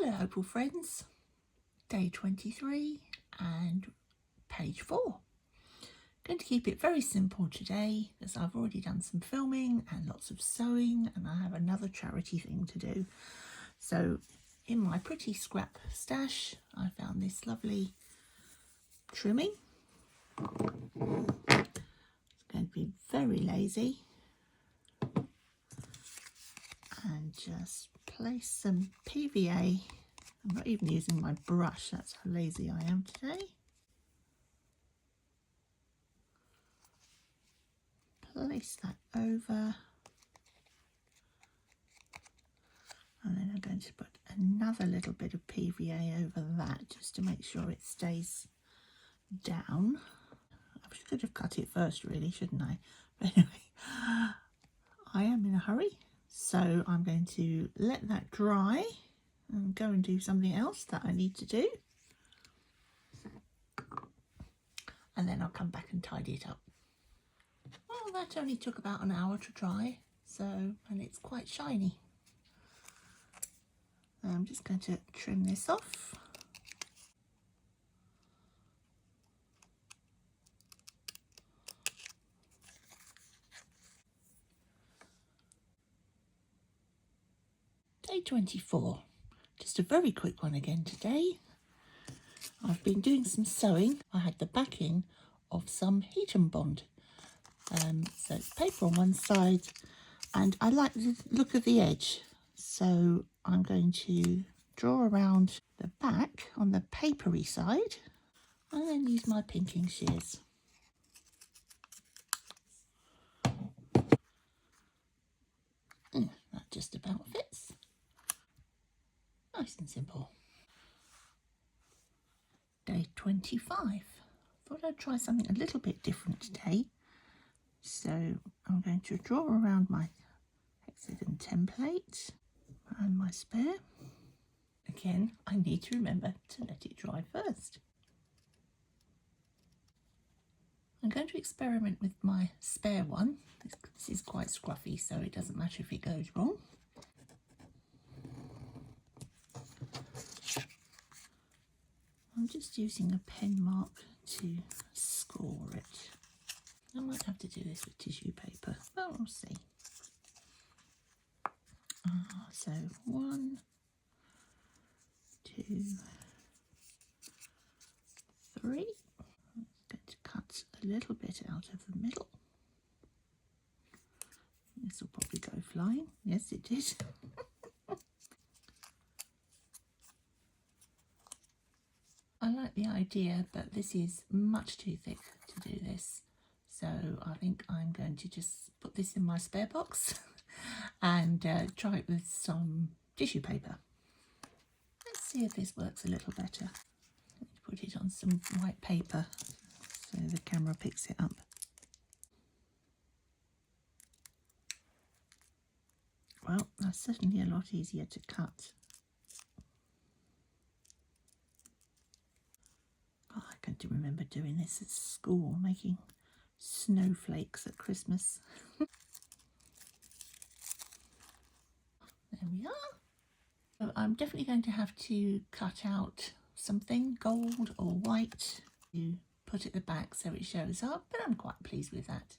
Hello hopeful friends, day 23 and page 4. Going to keep it very simple today because I've already done some filming and lots of sewing and I have another charity thing to do. So in my pretty scrap stash I found this lovely trimming. It's going to be very lazy and just place some PVA. I'm not even using my brush, that's how lazy I am today. Place that over, and then I'm going to put another little bit of PVA over that just to make sure it stays down. I should have cut it first really, shouldn't I? But anyway, I am in a hurry, so I'm going to let that dry and go and do something else that I need to do, and then I'll come back and tidy it up. Well, that only took about an hour to dry, and it's quite shiny. I'm just going to trim this off. Day 24. Just a very quick one again today. I've been doing some sewing. I had the backing of some heat and bond. So it's paper on one side and I like the look of the edge. So I'm going to draw around the back on the papery side and then use my pinking shears. That just about fits. Nice and simple. Day 25. Thought I'd try something a little bit different today. So I'm going to draw around my hexagon template and my spare. Again, I need to remember to let it dry first. I'm going to experiment with my spare one. This is quite scruffy, so it doesn't matter if it goes wrong. I'm just using a pen mark to score it. I might have to do this with tissue paper, but we'll see. So 1, 2, 3. I'm going to cut a little bit out of the middle. This will probably go flying. Yes, it did. I like the idea, but this is much too thick to do this. So I think I'm going to just put this in my spare box and try it with some tissue paper. Let's see if this works a little better. Let's put it on some white paper so the camera picks it up. Well, that's certainly a lot easier to cut. Oh, I can remember doing this at school, making snowflakes at Christmas. There we are. So I'm definitely going to have to cut out something gold or white to put at the back so it shows up, but I'm quite pleased with that.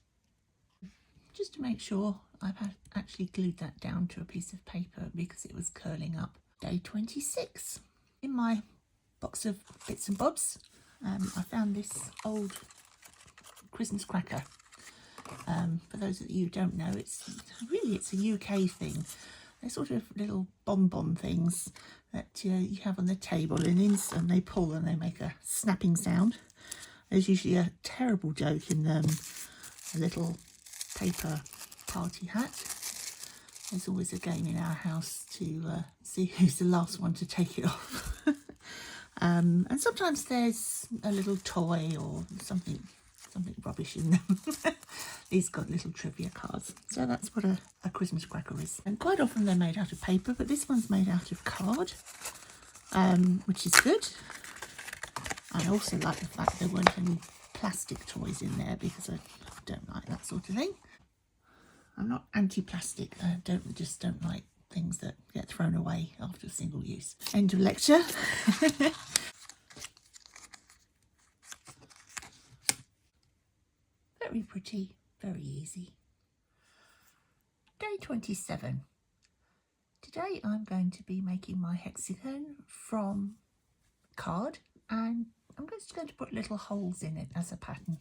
Just to make sure, I've actually glued that down to a piece of paper because it was curling up. Day 26. In my box of bits and bobs, I found this old Christmas cracker. For those of you who don't know, it's a UK thing. They're sort of little bonbon things that you have on the table, and they pull and they make a snapping sound. There's usually a terrible joke in a little paper party hat. There's always a game in our house to see who's the last one to take it off. And sometimes there's a little toy or something rubbish in them. These got little trivia cards. So that's what a Christmas cracker is. And quite often they're made out of paper, but this one's made out of card, which is good. I also like the fact there weren't any plastic toys in there because I don't like that sort of thing. I'm not anti-plastic. I just don't like things that get thrown away after single use. End of lecture. Very pretty, very easy. Day 27. Today I'm going to be making my hexagon from card, and I'm just going to put little holes in it as a pattern.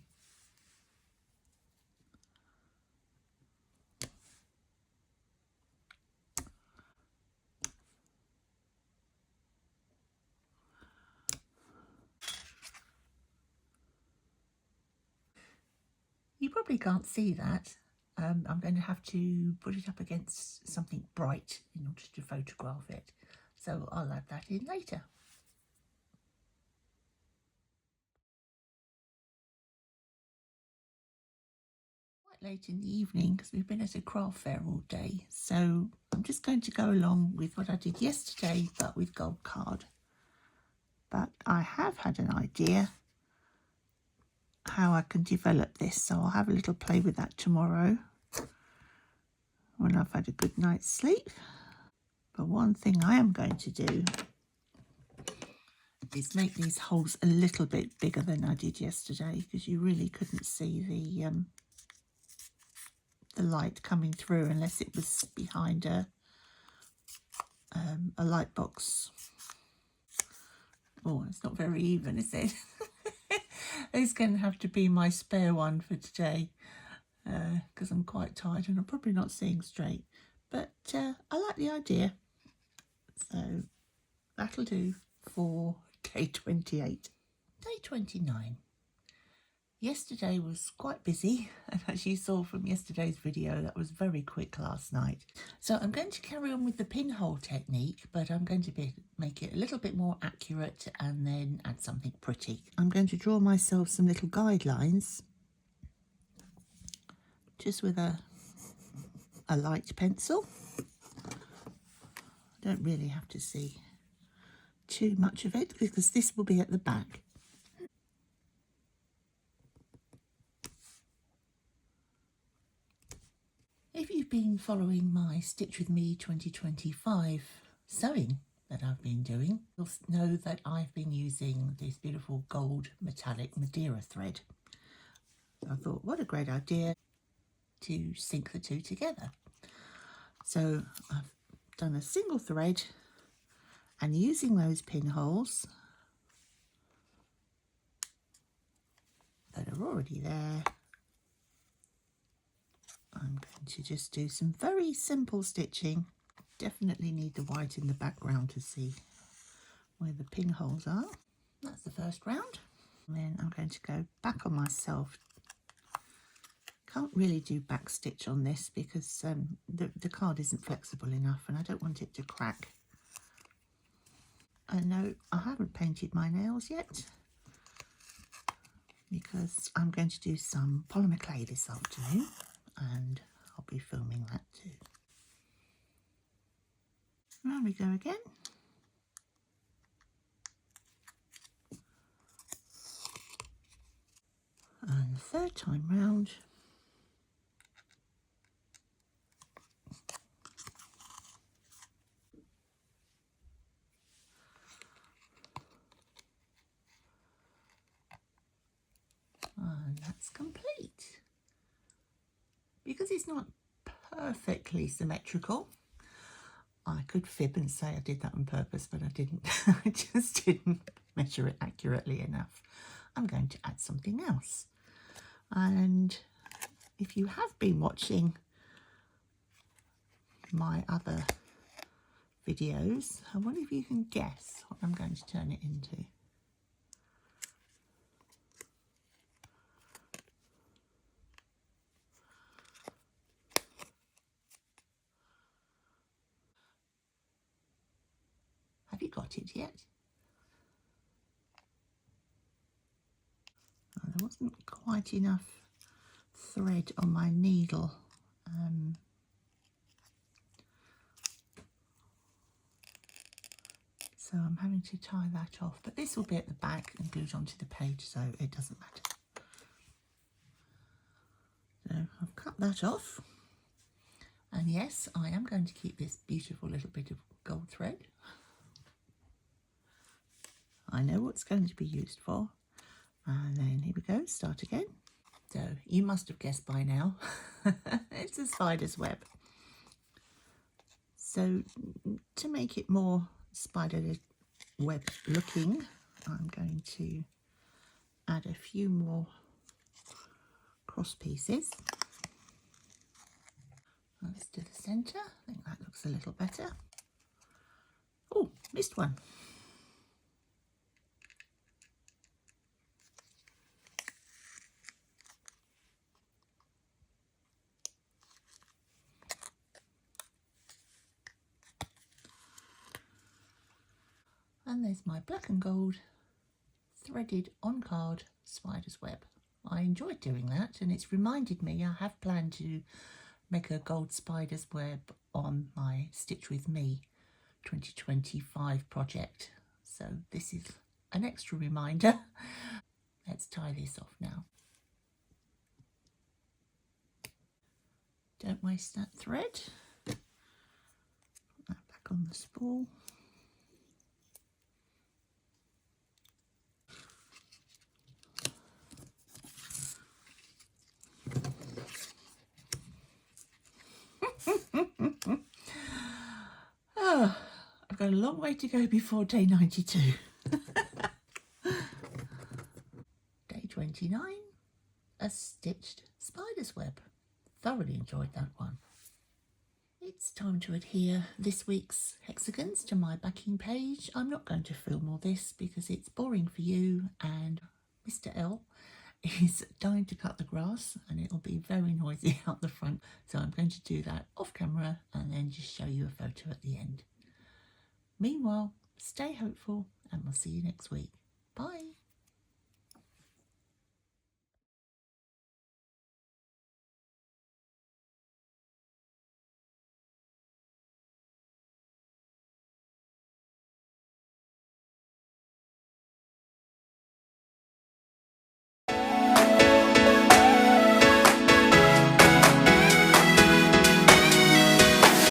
You probably can't see that. I'm going to have to put it up against something bright in order to photograph it. So I'll add that in later. Quite late in the evening because we've been at a craft fair all day. So I'm just going to go along with what I did yesterday, but with gold card. But I have had an idea how I can develop this, so I'll have a little play with that tomorrow when I've had a good night's sleep. But one thing I am going to do is make these holes a little bit bigger than I did yesterday, because you really couldn't see the light coming through unless it was behind a light box. Oh, it's not very even, is it? It's going to have to be my spare one for today, because I'm quite tired and I'm probably not seeing straight. But I like the idea. So that'll do for day 28. Day 29. Yesterday was quite busy, and as you saw from yesterday's video, that was very quick last night. So I'm going to carry on with the pinhole technique, but I'm going to make it a little bit more accurate and then add something pretty. I'm going to draw myself some little guidelines, just with a light pencil. Don't really have to see too much of it because this will be at the back. If you've been following my Stitch With Me 2025 sewing that I've been doing, you'll know that I've been using this beautiful gold metallic Madeira thread. I thought, what a great idea to sync the two together. So I've done a single thread, and using those pinholes that are already there, I'm going to just do some very simple stitching. Definitely need the white in the background to see where the pinholes are. That's the first round. And then I'm going to go back on myself. Can't really do back stitch on this because the card isn't flexible enough and I don't want it to crack. I know I haven't painted my nails yet because I'm going to do some polymer clay this afternoon, and I'll be filming that too. Round we go again. And the third time round, and that's complete. Because it's not perfectly symmetrical, I could fib and say I did that on purpose, but I didn't. I just didn't measure it accurately enough. I'm going to add something else. And if you have been watching my other videos, I wonder if you can guess what I'm going to turn it into. Have you got it yet? Oh, there wasn't quite enough thread on my needle. So I'm having to tie that off, but this will be at the back and glued onto the page, so it doesn't matter. So I've cut that off, And yes, I am going to keep this beautiful little bit of gold thread. I know what's going to be used for. And then here we go, start again. So you must have guessed by now, it's a spider's web. So to make it more spider web looking, I'm going to add a few more cross pieces. Let's do the centre. I think that looks a little better. Oh, missed one. And there's my black and gold threaded on card spider's web. I enjoyed doing that, and it's reminded me I have planned to make a gold spider's web on my Stitch With Me 2025 project. So this is an extra reminder. Let's tie this off now. Don't waste that thread. Put that back on the spool. Oh, I've got a long way to go before day 92. Day 29, a stitched spider's web. Thoroughly enjoyed that one. It's time to adhere this week's hexagons to my backing page. I'm not going to film all this because it's boring for you, and Mr. L is dying to cut the grass and it'll be very noisy out the front. So I'm going to do that off camera and then just show you a photo at the end. Meanwhile, stay hopeful and we'll see you next week. Bye.